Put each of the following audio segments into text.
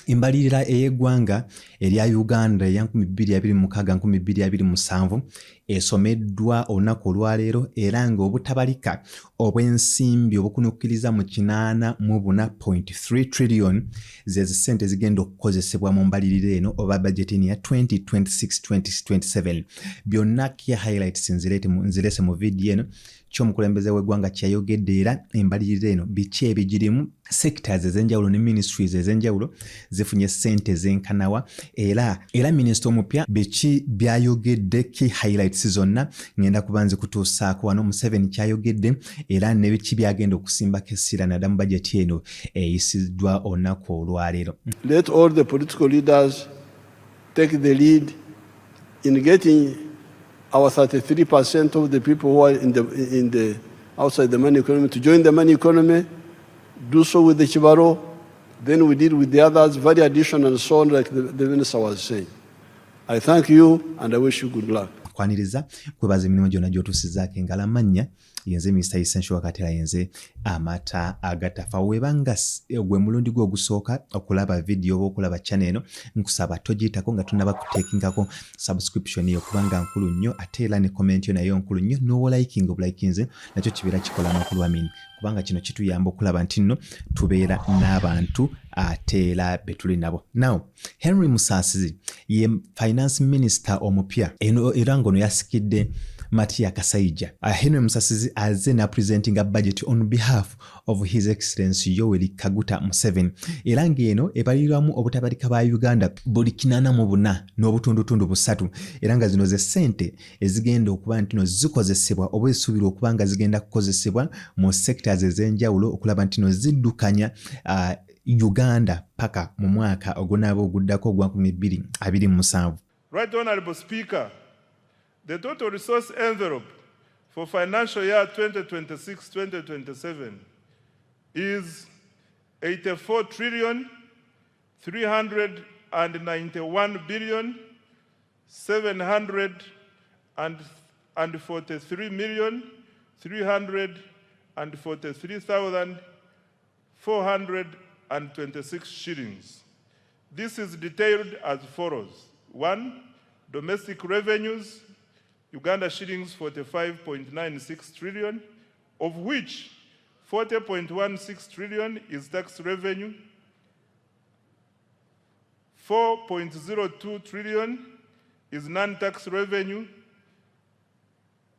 Embalirira ey'eggwanga erya Uganda eya 2026-2027 esomeddwa olunaku olwaleero era ng'obutabalika obw'ensimbi obukunukkiriza mu 84.3 trillion ze ssente zigenda okukozesebwa mu mbalirira eno oba budgetini ya 2026-2027. Byonna key highlights nzirese mu video eno ky'omukulembeze w'eggwanga kyayogedde era embalirira eno biki ebigirimu, sectors ez'enjawulo ne ministries ez'enjawulo zifunye ssente zenkanawa era minisita omupya biki byayogedde key highlights zonna ngenda kuba nze kutuusaako wano Museveni kyayogedde era ne biki byagenda okusimbako essira naddala mu budget eno eyisiddwa olunaku olwaleero. Let all the political leaders take the lead in getting our 33% of the people who are in the outside the money economy to join the money economy. Do so with the Chibaro, then we deal with the others, very additional and so on, like the minister was saying. I thank you and I wish you good luck. Kwaniriza kwebaza emirimu gyonna gy'otuusizaako engalo amannya yenze Mr. Essential Wakatera yenze amata agatafa webanga gwe mulundi gwe ogusooka okulaba video oba okulaba channel eno nkusaba togiyitako nga tunaba kuteekingako subscription yo kubanga nkulu nnyo ate era ne comment yo nayo nkulu nnyo n'owolikinga obulayikinze nakyo kibeera kikola n'okulwamini kubanga kino kituyamba okulaba nti nno tubeera n'abantu ate era be tuli nabo. Now Henry Musasizi ye finance minister omupya era ngono yasikidde Matia Kasaija. Henry Musasizi azze na presenting a budget on behalf of His Excellency Yoweri Kaguta Museveni. Era ng'eno ebalirwamu obutabalika ba Uganda buli 84 n'obutundutundu busatu. Era nga zino ze ssente ezigenda okuba nti no zikozesebwa oba esuubirwa okuba nga zigenda kukozesebwa mu sectors ez'enjawulo okulaba nti no ziddukanya Uganda paka mu mwaka ogunaaba oguddako ogwa 2027. Right Honorable Speaker, the total resource envelope for financial year 2026-2027 is 84 trillion 391 billion 743 million 343,426 shillings. This is detailed as follows. 1. Domestic revenues, Uganda shillings 45.96 trillion, of which 40.16 trillion is tax revenue, 4.02 trillion is non-tax revenue,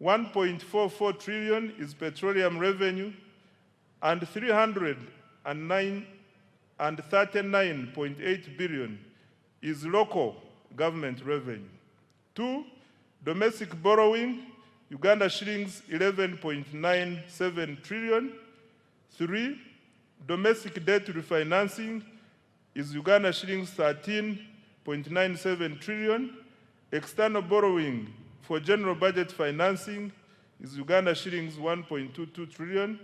1.44 trillion is petroleum revenue, and 339.8 billion is local government revenue. 2. Domestic borrowing, Uganda shillings 11.97 trillion. 3. Domestic debt refinancing is Uganda shillings 13.97 trillion. External borrowing for general budget financing is Uganda shillings 1.22 trillion.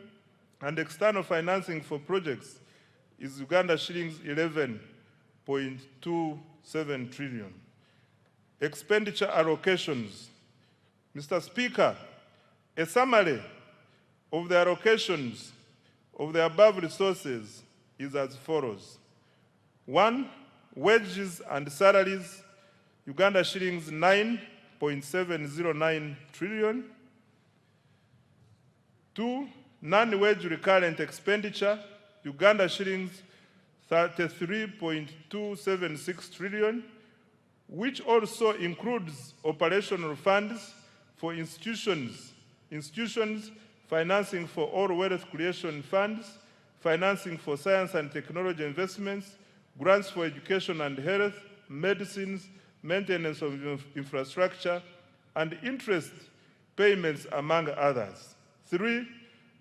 And external financing for projects is Uganda shillings 11.27 trillion. Expenditure allocations. Mr. Speaker, a summary of the allocations of the above resources is as follows. 1. Wages and salaries, Uganda shillings 9.709 trillion. 2. Non-wage recurrent expenditure, Uganda shillings 33.276 trillion, which also includes operational funds for institutions, financing for all wealth creation funds, financing for science and technology investments, grants for education and health, medicines, maintenance of infrastructure, and interest payments, among others. 3.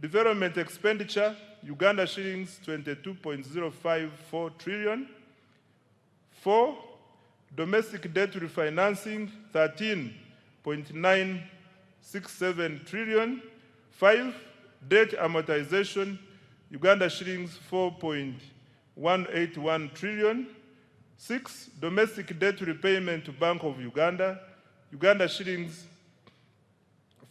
Development expenditure, Uganda shillings 22.054 trillion. 4. Domestic debt refinancing, 13.967 trillion. 5. Debt amortization, Uganda shillings 4.181 trillion. 6. Domestic debt repayment to Bank of Uganda, Uganda shillings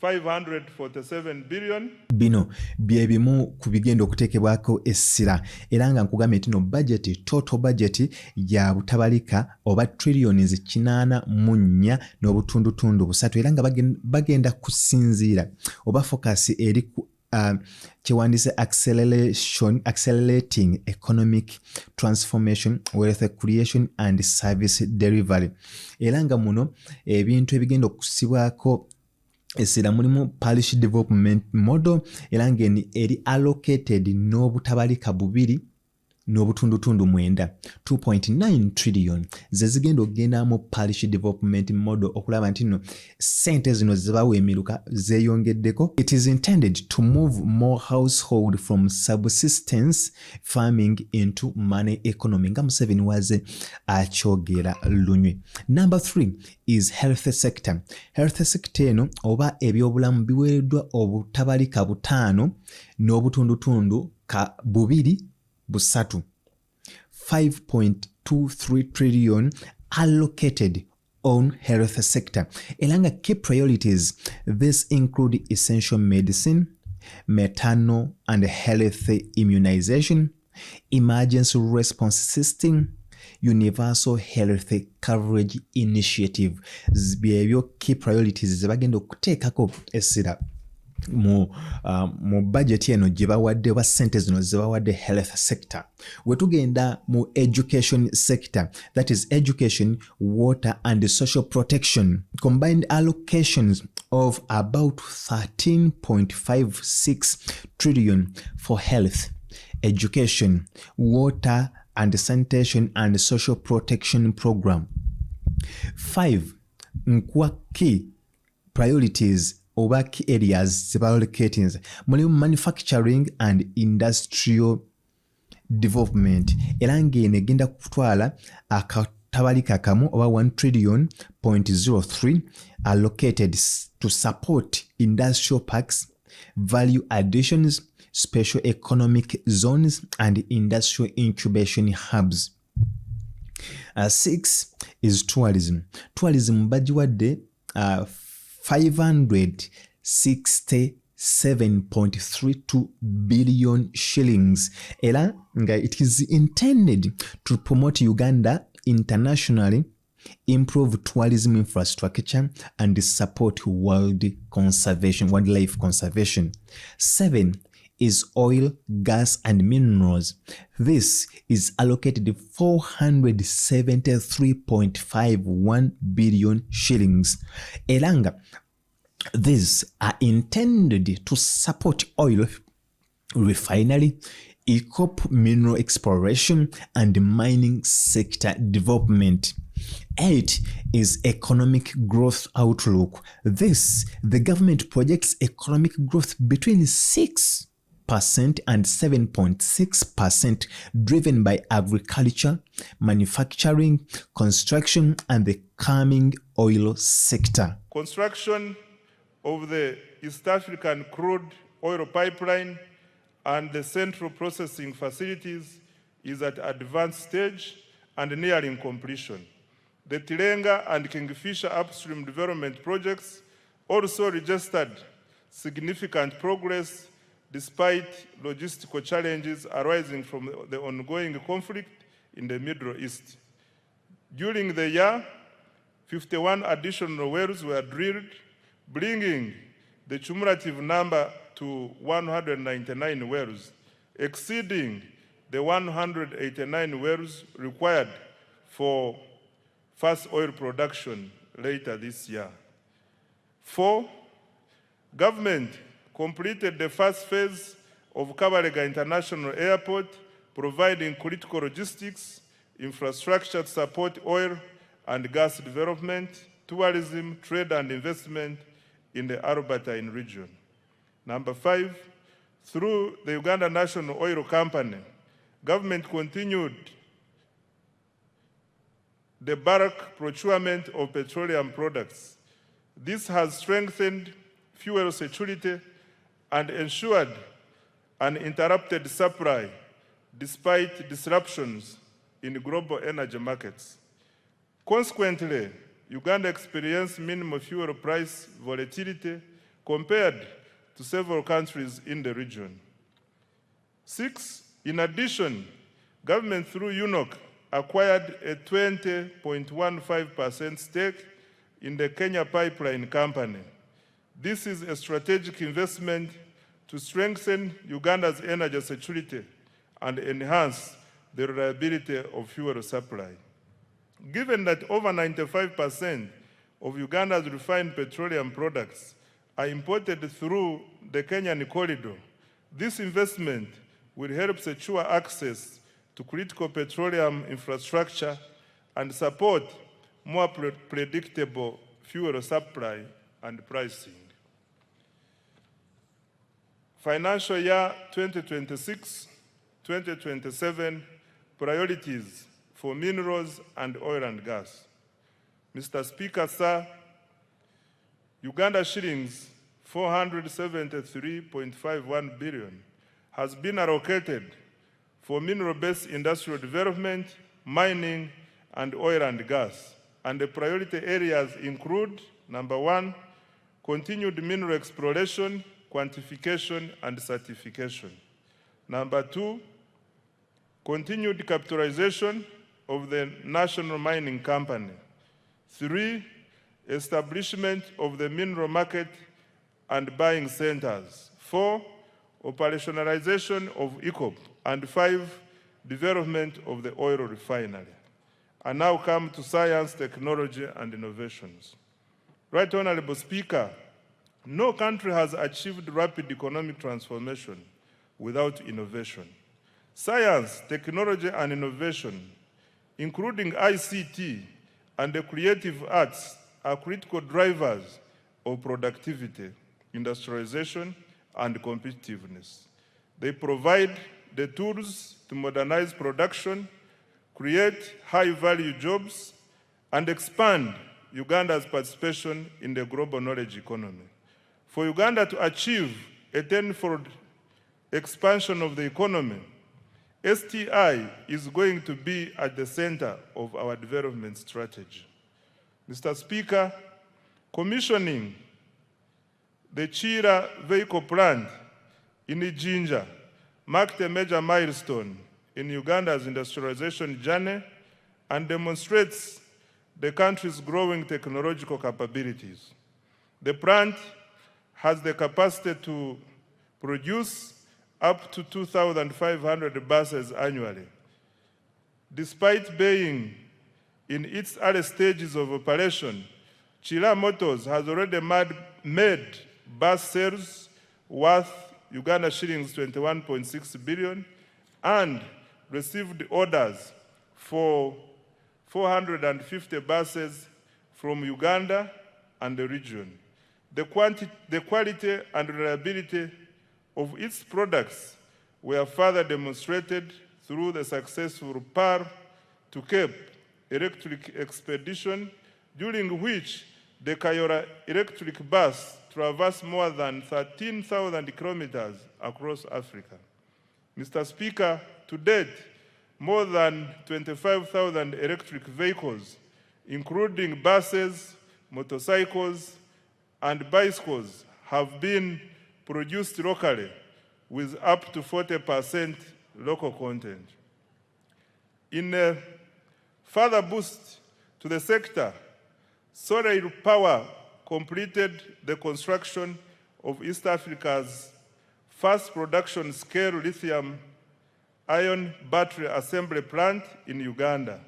547 billion. Bino bye bimu ku bigenda okuteekebwako essira era nga nkugambye nti no budget, total budget ya butabalika oba trillions 84 n'obutundutundu 3 era nga bagenda kusinziira oba focus eri ku kiwandiise accelerating economic transformation, wealth creation and service delivery. Era nga muno ebintu ebigenda okusibwako essira mulimu parish development model era ng'eni eri allocated n'obutabalika 2 n'obutundutundu 9 2.9 trillion ze zigenda okugenda mu parish development model okulaba nti no sente zino zibawa emiruka zeeyongeddeko. It is intended to move more household from subsistence farming into money economy nga Museveni waze akyogera lunywe. Number 3 is health sector. Health sector eno oba ebyobulamu biweereddwa obutabalika 5 n'obutundutundu 2 busatu 5.23 trillion allocated on health sector. Elanga key priorities, this include essential medicine, maternal and health immunization, emergency response system, universal health coverage initiative. Zibyo key priorities zibagenda okuteekako essira mu budget eno gye bawadde oba ssente zino ze bawadde health sector. Wetugenda mu education sector, that is education, water and social protection, combined allocations of about 13.56 trillion for health, education, water and sanitation and social protection program. 5 nkwa key priorities oba key areas zebalocating mulimu manufacturing and industrial development era ng'eno egenda kutwala akatabalika kamu oba 1 trillion .03 allocated to support industrial parks, value additions, special economic zones and industrial incubation hubs. 6 is tourism. Tourism bagiwadde 567.32 billion shillings. Era nga it is intended to promote Uganda internationally, improve tourism infrastructure and support wildlife conservation. 7 is oil, gas and minerals. This is allocated 473.51 billion shillings. Elanga, these are intended to support oil refinery, ECOP mineral exploration and mining sector development. 8 is economic growth outlook. This, the government projects economic growth between 6% and 7.6% driven by agriculture, manufacturing, construction and the coming oil sector. Construction of the East African crude oil pipeline and the central processing facilities is at advanced stage and nearing completion. The Tilenga and Kingfisher upstream development projects also registered significant progress despite logistical challenges arising from the ongoing conflict in the Middle East. During the year, 51 additional wells were drilled, bringing the cumulative number to 199 wells, exceeding the 189 wells required for first oil production later this year. 4, government completed the first phase of Kabalega International Airport, providing critical logistics, infrastructure to support oil and gas development, tourism, trade and investment in the Albertine region. Number 5, through the Uganda National Oil Company, government continued the bulk procurement of petroleum products. This has strengthened fuel security and ensured uninterrupted supply despite disruptions in global energy markets. Consequently, Uganda experienced minimal fuel price volatility compared to several countries in the region. 6, in addition, government through UNOC acquired a 20.15% stake in the Kenya Pipeline Company. This is a strategic investment to strengthen Uganda's energy security and enhance the reliability of fuel supply. Given that over 95% of Uganda's refined petroleum products are imported through the Kenyan corridor, this investment will help secure access to critical petroleum infrastructure and support more predictable fuel supply and pricing. Financial year 2026-2027 priorities for minerals and oil and gas. Mr. Speaker, sir, Uganda shillings 473.51 billion has been allocated for mineral-based industrial development, mining, and oil and gas. And the priority areas include, number 1, continued mineral exploration, quantification, and certification. Number 2, continued capitalization of the National Mining Company. 3, establishment of the mineral market and buying centers. 4, operationalization of ECOP. And 5, development of the oil refinery. I now come to science, technology, and innovations. Right Honorable Speaker, no country has achieved rapid economic transformation without innovation. Science, technology, and innovation, including ICT and the creative arts, are critical drivers of productivity, industrialization, and competitiveness. They provide the tools to modernize production, create high-value jobs, and expand Uganda's participation in the global knowledge economy. For Uganda to achieve a tenfold expansion of the economy, STI is going to be at the center of our development strategy. Mr. Speaker, commissioning the Chira vehicle plant in Ijinja marked a major milestone in Uganda's industrialization journey and demonstrates the country's growing technological capabilities. The plant has the capacity to produce up to 2,500 buses annually. Despite being in its early stages of operation, Chira Motors has already made bus sales worth Uganda shillings 21.6 billion and received orders for 450 buses from Uganda and the region. The quality and reliability of its products were further demonstrated through the successful PAR to Cape electric expedition, during which the Kayora electric bus traversed more than 13,000 kilometers across Africa. Mr. Speaker, to date, more than 25,000 electric vehicles, including buses, motorcycles, and bicycles, have been produced locally with up to 40% local content. In a further boost to the sector, solar power completed the construction of East Africa's first production-scale lithium-ion battery assembly plant in Uganda.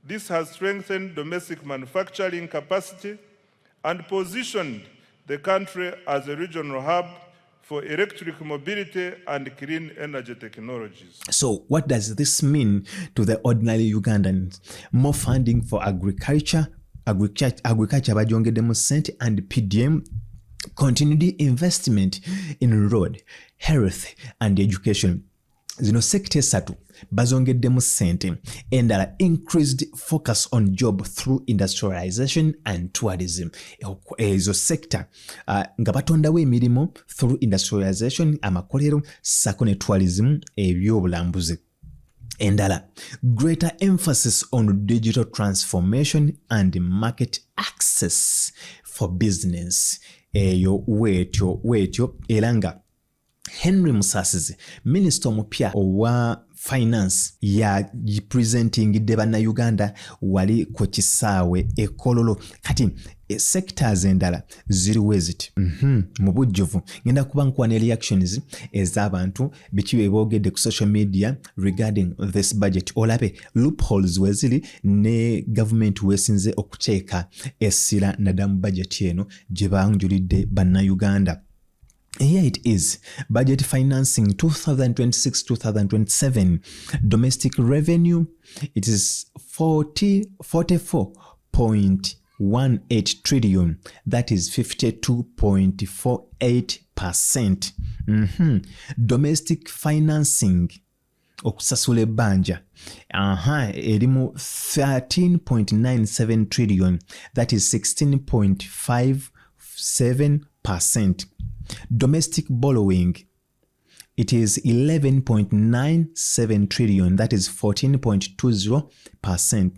This has strengthened domestic manufacturing capacity and positioned the country as a regional hub for electric mobility and clean energy technologies. So what does this mean to the ordinary Ugandans? More funding for agriculture bajongeddemu ssente, and PDM, continued investment in road, health and education. Zino sector esatu bazongeddemu ssente, endala increased focus on job through industrialization and tourism. Ezo sector nga batondawo emirimu through industrialization, amakolero sako ne tourism, ebyobulambuzi. Endala, greater emphasis on digital transformation and market access for business. Eyo wetyo era nga Henry Musasizi, Minister omupya owa Finance, ya presentingidde bannayuganda wali ku kisaawe e Kololo. Kati sectors endala ziriwe ziti mu bujjuvu ngenda kuba nkuwa reactions ez'abantu biki bye boogedde ku social media regarding this budget. Olabe loopholes weziri ne government wesinze okuteeka essira nadamu budget eno gye banjulidde bannayuganda. Here it is. Budget financing 2026-2027. Domestic revenue, it is 44.18 trillion. That is 52.48%. Domestic financing, okusasula ebbanja, erimu 13.97 trillion. That is 16.57%. Domestic borrowing, it is 11.97 trillion, that is 14.20%.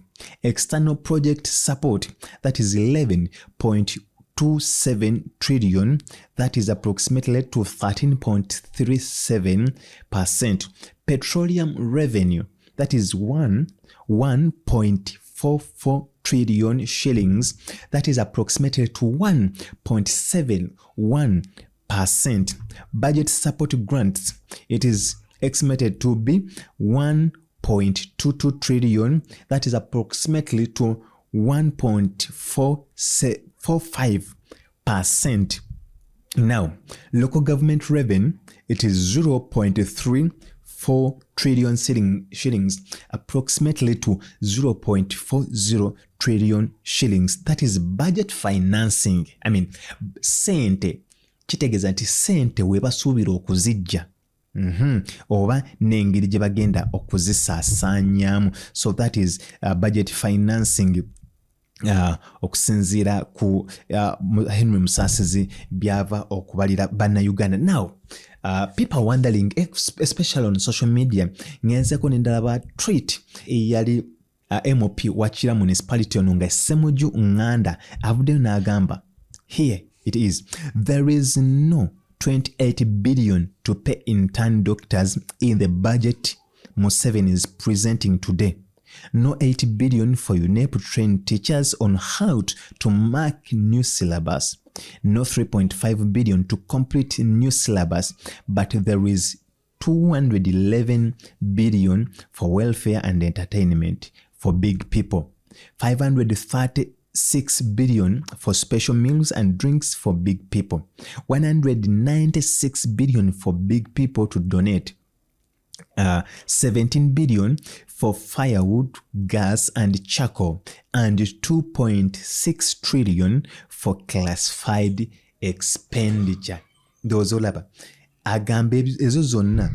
External project support, that is 11.27 trillion, that is approximately to 13.37%. Petroleum revenue, that is 1.44 trillion shillings, that is approximately to 1.71%. Budget support grants, it is estimated to be 1.22 trillion, that is approximately to 1.45%. Now, local government revenue, it is 0.34 trillion shillings, approximately to 0.40 trillion shillings. That is budget financing. I mean, sente kitegeeza nti sente we basuubira okuzijja oba n'engeri gye bagenda okuzisaasaanyaamu. So that is budget financing. Okusinziira ku Henry Musasizi byava okubalira bannayuganda. Now, people are wondering, especially on social media, ngenzeko nendalaba tweet eyali MOP Wachira municipality ono nga Ssemuju Nganda avuddeyo n'agamba, here it is, there is no 28 billion to pay intern doctors in the budget Museveni is presenting today. No 8 billion for UNEP trained teachers on how to mark new syllabus. No 3.5 billion to complete new syllabus, but there is 211 billion for welfare and entertainment for big people. 536 billion for special meals and drinks for big people. 196 billion for big people to donate. 17 billion for firewood, gas and charcoal, and 2.6 trillion for classified expenditure. Those olaba agambe ezo zonna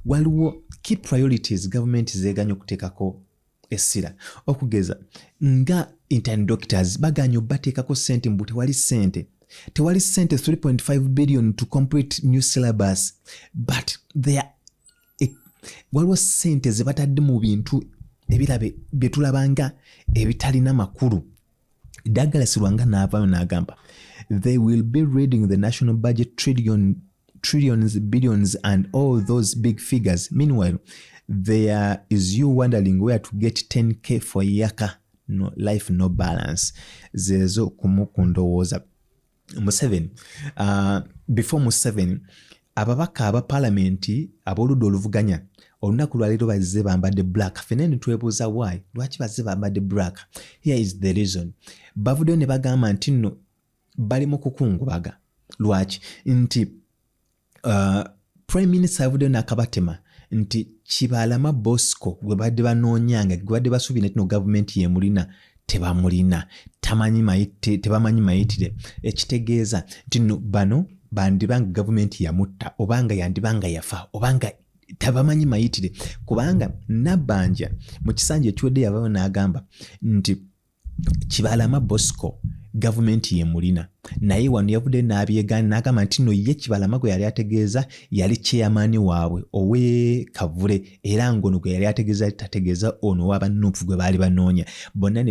waliwo key priorities government zeganya okuteekako essira, okugeza nga intern doctors baganya bateekako sente mbu tewali sente 3.5 billion to complete new syllabus, but they are waliwo sente ze batadde mu bintu ebirabe bye tulabanga ebitalina makulu. Douglas Lwanga n'avaayo n'agamba, they will be reading the national budget trillions, billions and all those big figures. Meanwhile, there is you wondering where to get 10k for yaka. No life, no balance. Zezo kumukundowooza. Museveni, before Museveni, ababaka aba parliamenti ab'oludda oluvuganya olunaku lwaleero bazze bambadde black. Ffenna ne twebuuza why, lwaki bazze bambadde black? Here is the reason. Bavuddeyo ne bagamba nti nno bali mu kukungubaga. Lwaki? Nti Prime Minister avuddeyo n'akabatema nti Kibalama Bosco gwe badde banoonyanga, gwe badde basuubira nti no gavumenti yemulina tebamulina, tebamanyi mayitire. Ekitegeeza nti nno bano bandibanga gavumenti yamutta, obanga yandibanga yafa, obanga tabamanyi mayitire. Kubanga Nabbanja mu kisanja ekiwedde yavaayo n'agamba nti Kibalama Bosco gavumenti yemulina, naye wano yavudde n'abyegaana n'agamba nti no ye Kibalama gwe yali ategeeza yali chairman waabwe owe Kavule, era ngono gwe yali ategeeza tategeeza ono w'abanuupu gwe baali banoonya. Bonna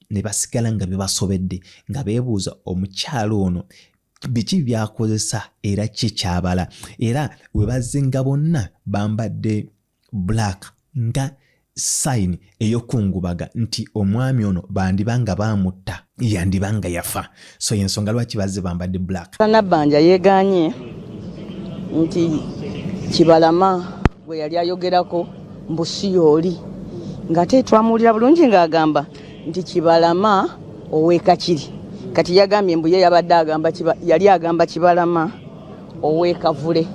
ne basigala nga bebasobedde nga beebuuza omukyalo ono biki byakozesa era kikyabala era we bazze nga bonna bambadde black nga sign eyokungubaga nti omwami ono bandibanga bamutta yandibanga yafa so yensonga lwaki bazze bambadde black. Nabbanja yeeganye nti Kibalama bwe yali ayogerako mbusi yooli ng'ate twamuwulira bulungi ng'agamba nti Kibalama ow'eka kiri kati yagambye mbu ye yabadde yali agamba Kibalama ow'eka Vule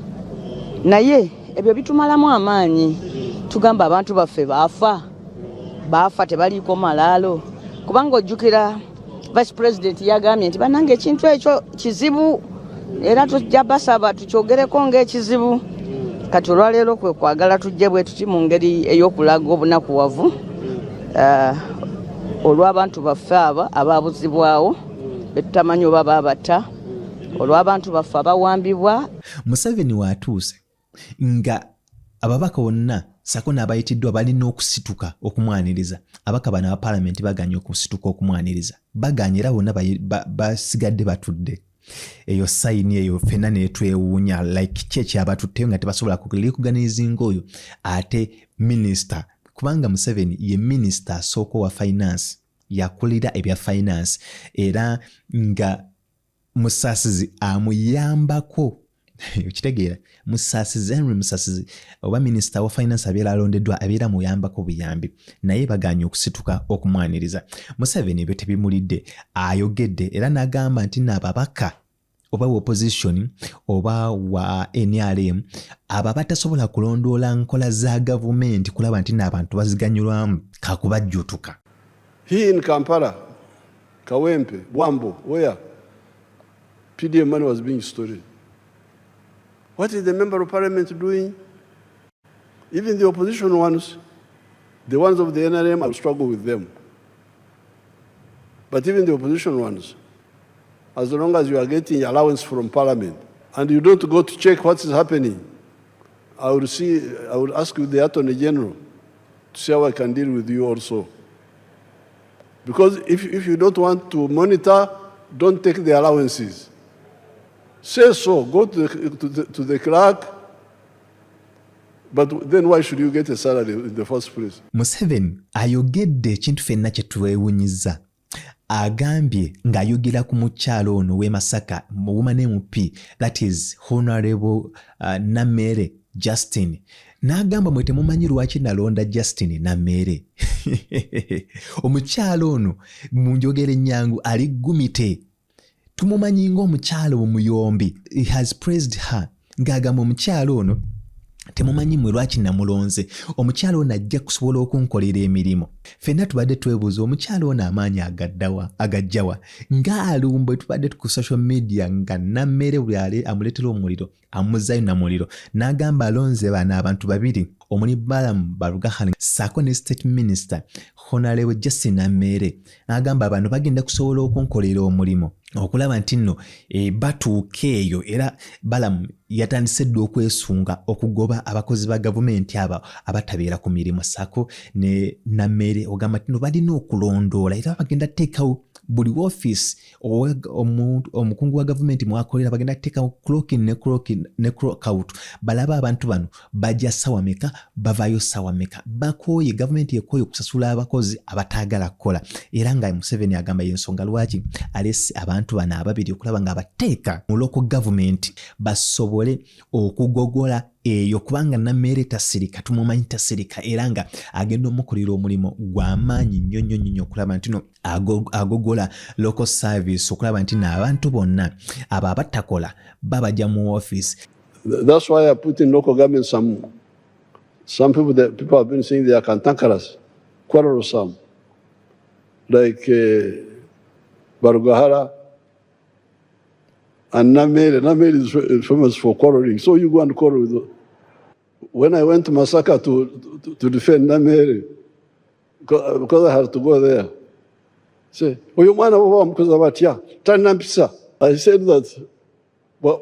naye ebyo bitumalamu amaanyi tugamba abantu baffe baafa tebaliiko malaalo kubanga ojjukira Vice President yagambye nti bannange ekintu ekyo kizibu era tujja basaba tukyogereko ng'ekizibu kati olwaleero kwe kwagala tujje bwe tuti mu ngeri ey'okulaga obunakuwavu olw'abantu baffe abaabuzibwawo betutamanyi oba baabata olw'abantu baffe abawambibwa. Museveni watuuse nga ababaka bonna sako n'abayitiddwa balina okusituka okumwaniriza abaka bano aba palamenti baganye okusituka okumwaniriza baganye era bonna basigadde batudde eyo sayini eyo fena netwewuunya like kyeki abatutteyo nga tebasobola kuganizinga oyo ate minisita kubanga Museveni ye minisita asooka wa finance yakulira ebya finance era nga Musasizi amuyambako ukitegeera Henry Musasizi oba minisita wa finance abeera alondeddwa abeera muyambako buyambi naye baganye okusituka okumwaniriza. Museveni ebyo tebimulidde ayogedde era n'agamba nti n'ababaka oba wa opposition oba wa NRM aba batasobola kulondoola nkola za gavumenti kulaba nti n'abantu baziganyulwamu kakubajjutuka. He in Kampala, Kawempe, Wambo, where PDM money was being stolen. What is the member of parliament doing? Even the opposition ones, the ones of the NRM, I'll struggle with them. But even the opposition ones, as long as you are getting allowance from parliament and you don't go to check what is happening, I would ask you, the Attorney General, to see how I can deal with you also. Because if you don't want to monitor, don't take the allowances. Say so, go to the clerk, but then why should you get a salary in the first place? Museveni ayogedde ekintu ffenna kye twewunyizza. Agambye ng'ayogera ku mukyalo ono w'e Masaka Woman MP, that is Honorable Namere Justin. N'agamba mwe temumanyi lwaki nalonda Justin Namere. Omukyalo ono mu njogera ennyangu ali gumite. Tumumanyi ng'omukyalo omuyombi. He has praised her. Ng'agamba omukyalo ono temumanyi mwe lwaki namulonze. Omukyalo ono ajja kusobola okunkolera emirimu. Ffenna tubadde twebuuza omukyalo ono amaanyi agajjawa. Ng'alumba tubadde ku social media nga Namere buli amuleetera omuliro amuzzayo na muliro. N'agamba alonze bano abantu babiri omuli Balamu Barugahani ssaako ne State Minister Honorable Justin Namere. N'agamba abantu bagenda kusobola okunkolera omulimu okulaba nti nno batuuka eyo era Balamu yatandise dda okwesunga okugoba abakozi ba gavumenti aba abatabeera ku mirimu ssaako ne Namere ogamba nti no balina okulondoola era bagenda teekawo buli office omukungu wa gavumenti mwakolera bagenda teekawo clock in ne clock out balaba abantu bano bajja ssawa meka bavaayo ssawa meka bakooye gavumenti ekooye okusasula abakozi abataagala kukola era nga Museveni agamba y'ensonga lwaki alese abantu bano ababiri okulaba nga abateeka mu local government basobole okugogola eyo kubanga Namere tasirika tumumanyi tasirika era nga agenda omukolera omulimu gw'amaanyi nnyo okulaba nti no agogola local service okulaba nti n'abantu bonna abo abatakola babajja mu office. That's why I put in local government some people that people have been saying they are cantankerous, quarrelsome, like Barugahara and Namere. Namere is famous for quarreling, so you go and quarrel with them. When I went to Masaka to defend Namere, because I had to go there, say, I said that, but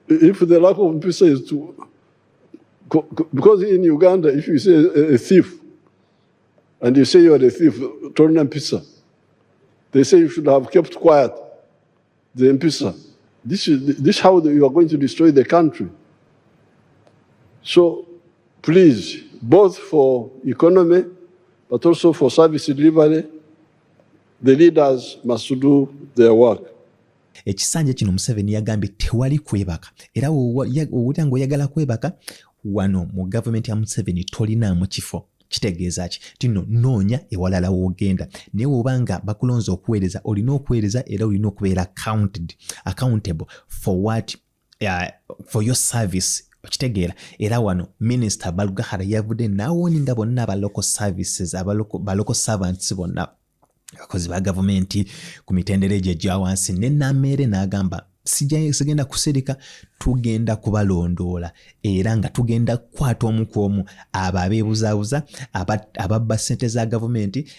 if the lack of peace is to, because in Uganda, if you say a thief, and you say you are a thief, turn and pizza, They say you should have kept quiet, the M-Pesa. This is how you are going to destroy the country. So please, both for economy, but also for service delivery, the leaders must do their work. Ekisanja kino Museveni yagambye tewali kwebaka era owulira ng'oyagala kwebaka wano mu gavumenti ya Museveni tolinaamu kifo. Kitegeeza ki tino noonya ewalala w'ogenda naye obanga bakulonza okuweereza olina okuweereza era olina okubeera accountable for what for your service. Okitegeera era wano Minisita Balugahara yavudde n'awooninga bonna aba local services ba local servants bonna abakozi ba gavumenti ku mitendera egyo egya wansi ne Nammeere n'agamba sigenda kuserika, tugenda kubalondoola era nga tugenda kukwata omu ku omu abo abeebuzaabuza ababba ssente za gavumenti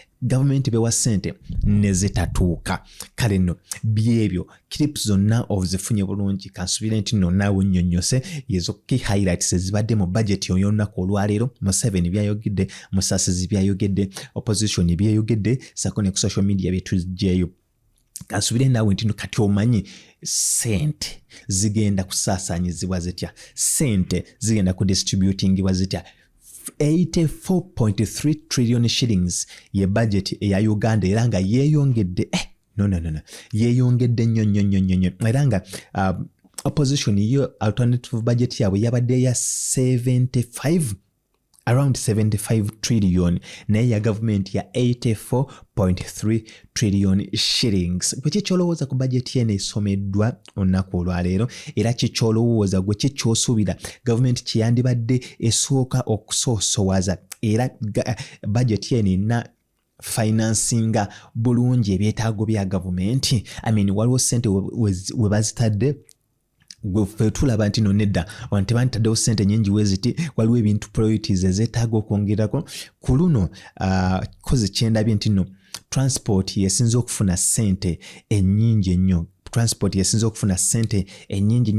bewa ssente ne zitatuuka. Kale nno byebyo clips zonna ozifunye bulungi kansubire nti nno naawe nnyonnyose yezo key highlights ezibadde mu budget y'olunaku olwaleero. Museveni byayogedde, Musasizi byayogedde, opposition byayogedde, sako ne ku social media byetujjeeyo. Kansubire naawe nti kati omanyi sente zigenda kusaasaanyizibwa zitya, sente zigenda kudistributingibwa zitya. 84.3 trillion shillings ye budget eya Uganda era nga yeeyongedde yeeyongedde nnyo era nga opposition yo alternative budget yaabwe yabadde ya around 75 trillion naye ya government ya 84.3 trillion shillings. Gwe kikyolowooza ku budget yene esomeddwa olunaku olwaleero era kikyolowooza gwe kikyosuubira government kyeyandibadde esooka okusoosowaza era budget yene na financinga bulungi ebyetaago bya gavumenti. Waliwo ssente we bazitadde gwe tulaba nti no nedda wante bantaddewo ssente nyingi weziti waliwo ebintu priorities ezeetaaga okwongerako ku luno kozi kyendabye nti no transport yesinza okufuna ssente ennyingi ennyo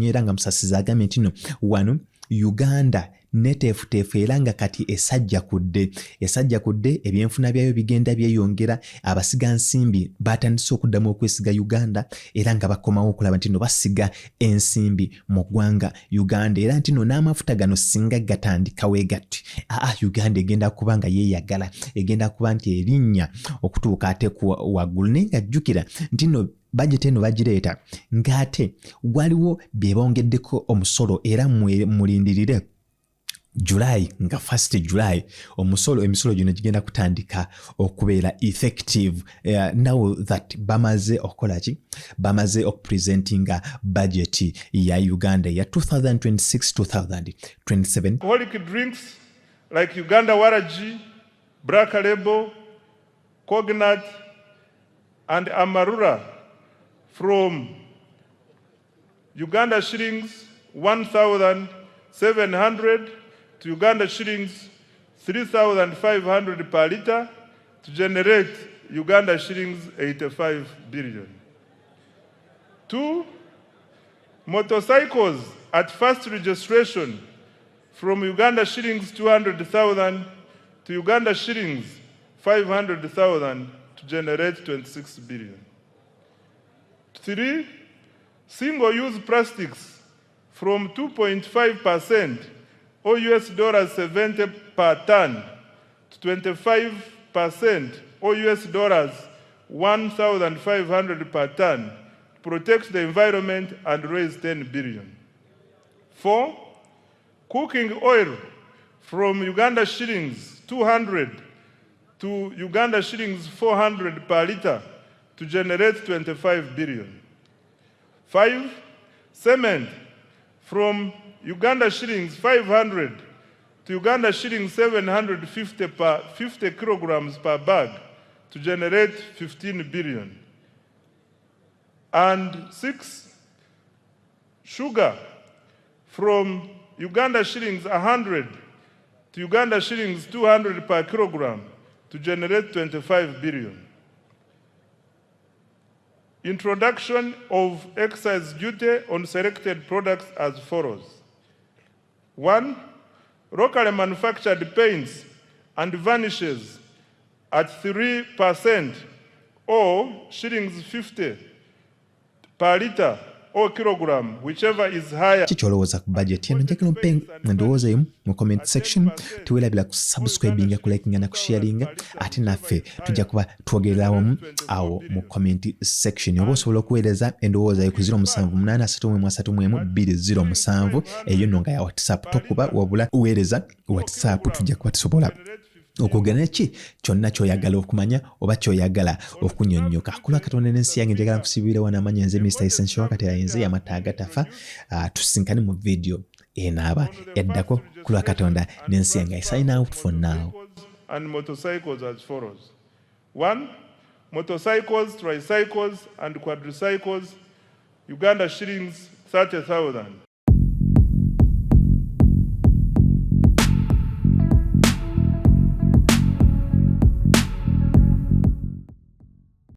era nga Musasizi agambye nti no wano Uganda neteefuteefu era nga kati esajja kudde ebyenfuna byayo bigenda byeyongera, abasiga nsimbi batandise okuddamu okwesiga Uganda era nga bakomawo okulaba nti no basiga ensimbi mu ggwanga Uganda era nti no n'amafuta gano singa gatandikawo gati Uganda egenda kuba nga yeeyagala, egenda kuba nti erinnya okutuuka ate waggulu. Naye nga jjukira nti no budget eno bagireeta ng'ate waliwo bye bongeddeko omusolo era mulindirire July nga 1st July emisolo gino gigenda kutandika okubeera effective now that bamaze okupresentinga budget ya Uganda ya 2026-2027. Alcoholic drinks like Uganda Waraji, Black Label, Cognat and Amarula from Uganda shillings 1,700 to Uganda shillings 3,500 per litre to generate Uganda shillings 85 billion. 2. Motorcycles at first registration from Uganda shillings 200,000 to Uganda shillings 500,000 to generate 26 billion. 3. Single-use plastics from 2.5% or $70 per ton to 25% or $1,500 per ton to protect the environment and raise 10 billion. 4. Cooking oil from Uganda shillings 200 to Uganda shillings 400 per litre to generate 25 billion. 5. Cement from Uganda shillings 500 to Uganda shillings 750 per 50 kilograms per bag to generate 15 billion. And 6. Sugar from Uganda shillings 100 to Uganda shillings 200 per kilogram to generate 25 billion. Introduction of excise duty on selected products as follows. 1. Locally manufactured paints and varnishes at 3% or shillings 50 per litre or kilogram, whichever is higher. Kikyolowooza ku budget eno njagala ompe endowooza emu mu comment section. Tuweerabira ku subscribinga, ku likinga na ku sharinga, ate naffe tujja kuba twogerera wamu awo mu comment section. Oba osobola okuweereza endowooza yo ku 07833207 eyo nno nga ya WhatsApp, tokuba wabula weereza WhatsApp, tujja kuba tusobola okwogera ki kyonna ky'oyagala okumanya oba ky'oyagala okunnyonnyoka. Ku lwa Katonda n'ensi yange njagala nkusibira wana amanya nze Mr. Essential Wakatera yenze amata agatafa. Tusinkane mu video enaaba eddako. Ku lwa Katonda n'ensi yange. I sign out for now. And motorcycles as follows. 1. Motorcycles, tricycles and quadricycles, Uganda shillings 30,000.